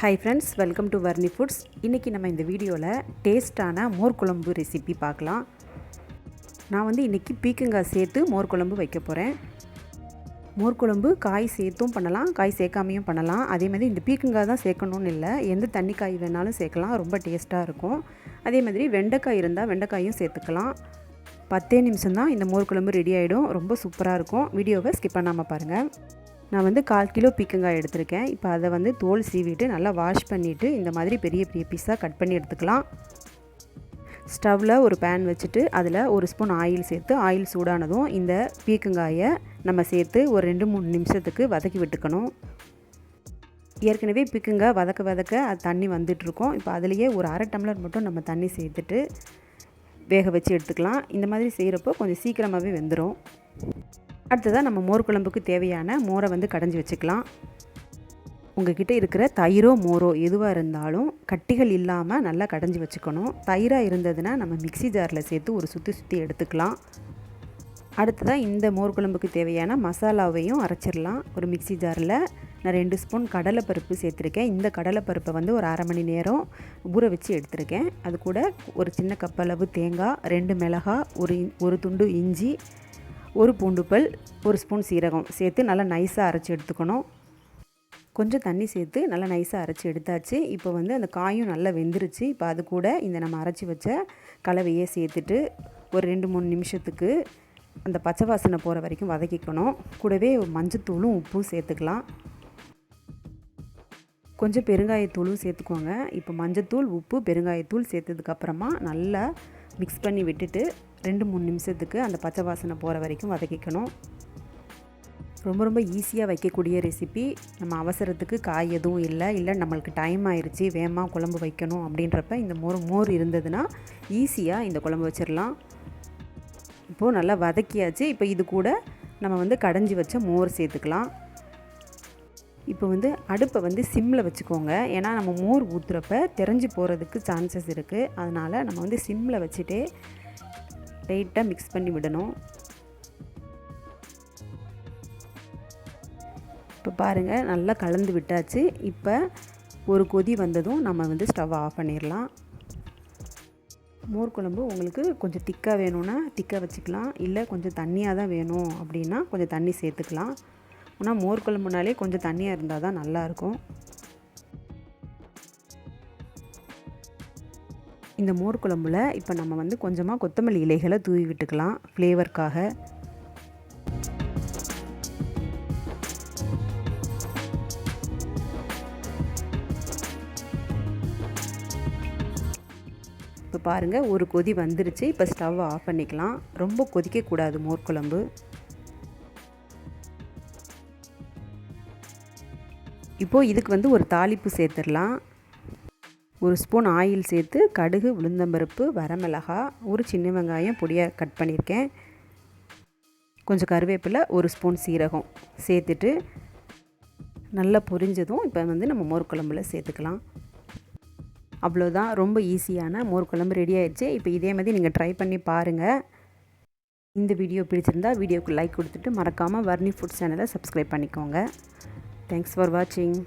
Hi friends, welcome to Varni Foods. இன்னைக்கு நம்ம இந்த வீடியோல டேஸ்டான மோர் குழம்பு ரெசிபி பார்க்கலாம். நான் வந்து இன்னைக்கு பீக்கங்காய் சேர்த்து மோர் குழம்பு வைக்க போறேன். மோர் குழம்பு காய் சேர்த்தும் பண்ணலாம், காய் சேர்க்காமையும் பண்ணலாம். அதே மாதிரி இந்த பீக்கங்காய் தான் சேர்க்கணும்னு இல்லை, எந்த தண்ணி காய் வேணாலும் சேர்க்கலாம், ரொம்ப டேஸ்ட்டாக இருக்கும். அதே மாதிரி வெண்டைக்காய் இருந்தால் வெண்டைக்காயும் சேர்த்துக்கலாம். 10 நிமிஷம் தான் இந்த மோர் குழம்பு ரெடி ஆகிடும். ரொம்ப சூப்பராக இருக்கும். வீடியோவை ஸ்கிப் பண்ணாமல் பாருங்கள். நான் வந்து 1/4 கிலோ பீக்கங்காய் எடுத்திருக்கேன். இப்போ அதை வந்து தோல் சீவிட்டு நல்லா வாஷ் பண்ணிவிட்டு இந்த மாதிரி பெரிய பெரிய பீஸாக கட் பண்ணி எடுத்துக்கலாம். ஸ்டவ்வில் ஒரு பேன் வச்சுட்டு அதில் ஒரு ஸ்பூன் ஆயில் சேர்த்து ஆயில் சூடானதும் இந்த பீக்கங்காயை நம்ம சேர்த்து ஒரு 2-3 நிமிஷத்துக்கு வதக்கி விட்டுக்கணும். ஏற்கனவே பீக்கங்காய் வதக்க அது தண்ணி வந்துட்டுருக்கோம். இப்போ அதுலேயே ஒரு 1/2 டம்ளர் மட்டும் நம்ம தண்ணி சேர்த்துட்டு வேக வச்சு எடுத்துக்கலாம். இந்த மாதிரி செய்கிறப்போ கொஞ்சம் சீக்கிரமாகவே வெந்துடும். அடுத்ததாக நம்ம மோர் குழம்புக்கு தேவையான மோரை வந்து கடைஞ்சி வச்சுக்கலாம். உங்கள்கிட்ட இருக்கிற தயிரோ மோரோ எதுவாக இருந்தாலும் கட்டிகள் இல்லாமல் நல்லா கடைஞ்சி வச்சுக்கணும். தயிராக இருந்ததுன்னா நம்ம மிக்ஸி ஜாரில் சேர்த்து ஒரு சுற்றி எடுத்துக்கலாம். அடுத்ததாக இந்த மோர் குழம்புக்கு தேவையான மசாலாவையும் அரைச்சிடலாம். ஒரு மிக்ஸி ஜாரில் நான் 2 ஸ்பூன் கடலைப்பருப்பு சேர்த்துருக்கேன். இந்த கடலைப்பருப்பை வந்து ஒரு 1/2 மணி நேரம் ஊற வச்சு எடுத்திருக்கேன். அது கூட ஒரு சின்ன கப்பளவு தேங்காய், 2 மிளகாய், ஒரு துண்டு இஞ்சி, ஒரு பூண்டு பல், ஒரு ஸ்பூன் சீரகம் சேர்த்து நல்லா நைஸாக அரைச்சி எடுத்துக்கணும். கொஞ்சம் தண்ணி சேர்த்து நல்லா நைஸாக அரைச்சி எடுத்தாச்சு. இப்போ வந்து அந்த காயும் நல்லா வெந்துருச்சு. இப்போ அது கூட இந்த நம்ம அரைச்சி வச்ச கலவையே சேர்த்துட்டு ஒரு 2-3 நிமிஷத்துக்கு அந்த பச்சை வாசனை போகிற வரைக்கும் வதக்கிக்கணும். கூடவே மஞ்சத்தூளும் உப்பும் சேர்த்துக்கலாம். கொஞ்சம் பெருங்காயத்தூளும் சேர்த்துக்கோங்க. இப்போ மஞ்சத்தூள், உப்பு, பெருங்காயத்தூள் சேர்த்ததுக்கப்புறமா நல்லா மிக்ஸ் பண்ணி விட்டுட்டு 2-3 நிமிஷத்துக்கு அந்த பச்சை வாசனை போகிற வரைக்கும் வதக்கிக்கணும். ரொம்ப ஈஸியாக வைக்கக்கூடிய ரெசிபி. நம்ம அவசரத்துக்கு காய் எதுவும் இல்லை நம்மளுக்கு டைம் ஆயிடுச்சு, வேகமாக குழம்பு வைக்கணும் அப்படின்றப்ப இந்த மோர் இருந்ததுன்னா ஈஸியாக இந்த குழம்பு வச்சிடலாம். இப்போது நல்லா வதக்கியாச்சு. இப்போ இது கூட நம்ம வந்து கடைஞ்சி வச்ச மோர் சேர்த்துக்கலாம். இப்போ வந்து அடுப்பை வந்து சிம்மில் வச்சுக்கோங்க. ஏன்னா நம்ம மோர் ஊற்றுறப்ப தெரிஞ்சு போகிறதுக்கு சான்சஸ் இருக்குது. அதனால் நம்ம வந்து சிம்மில் வச்சுட்டே லைட்டாக மிக்ஸ் பண்ணி விடணும். இப்போ பாருங்கள், நல்லா கலந்து விட்டாச்சு. இப்போ ஒரு கொதி வந்ததும் நம்ம வந்து ஸ்டவ் ஆஃப் பண்ணிடலாம். மோர் குழம்பு உங்களுக்கு கொஞ்சம் திக்காக வேணும்னா திக்காக வச்சுக்கலாம், இல்லை கொஞ்சம் தண்ணியாக தான் வேணும் அப்படின்னா கொஞ்சம் தண்ணி சேர்த்துக்கலாம். ஆனால் மோர் குழம்புனாலே கொஞ்சம் தண்ணியாக இருந்தால் தான் நல்லாயிருக்கும். இந்த மோர் குழம்புல இப்போ நம்ம வந்து கொஞ்சமாக கொத்தமல்லி இலைகளை தூவி விட்டுக்கலாம் ஃப்ளேவருக்காக. இப்போ பாருங்கள், ஒரு கொதி வந்துருச்சு. இப்போ ஸ்டவ் ஆஃப் பண்ணிக்கலாம். ரொம்ப கொதிக்கக்கூடாது மோர் குழம்பு. இப்போது இதுக்கு வந்து ஒரு தாளிப்பு சேர்த்துடலாம். ஒரு ஸ்பூன் ஆயில் சேர்த்து கடுகு, உளுந்தம்பருப்பு, வரமிளகாய், ஒரு சின்ன வெங்காயம் பொடியாக கட் பண்ணியிருக்கேன், கொஞ்சம் கருவேப்பிலை, ஒரு ஸ்பூன் சீரகம் சேர்த்துட்டு நல்லா பொரிஞ்சதும் இப்போ வந்து நம்ம மோர் குழம்புல சேர்த்துக்கலாம். அவ்வளோதான், ரொம்ப ஈஸியான மோர் குழம்பு ரெடி ஆயிடுச்சு. இப்போ இதே மாதிரி நீங்கள் ட்ரை பண்ணி பாருங்கள். இந்த வீடியோ பிடிச்சிருந்தா வீடியோக்கு லைக் கொடுத்துட்டு மறக்காமல் வர்னி ஃபுட் சேனலை சப்ஸ்கிரைப் பண்ணிக்கோங்க. தேங்க்ஸ் ஃபார் வாட்சிங்.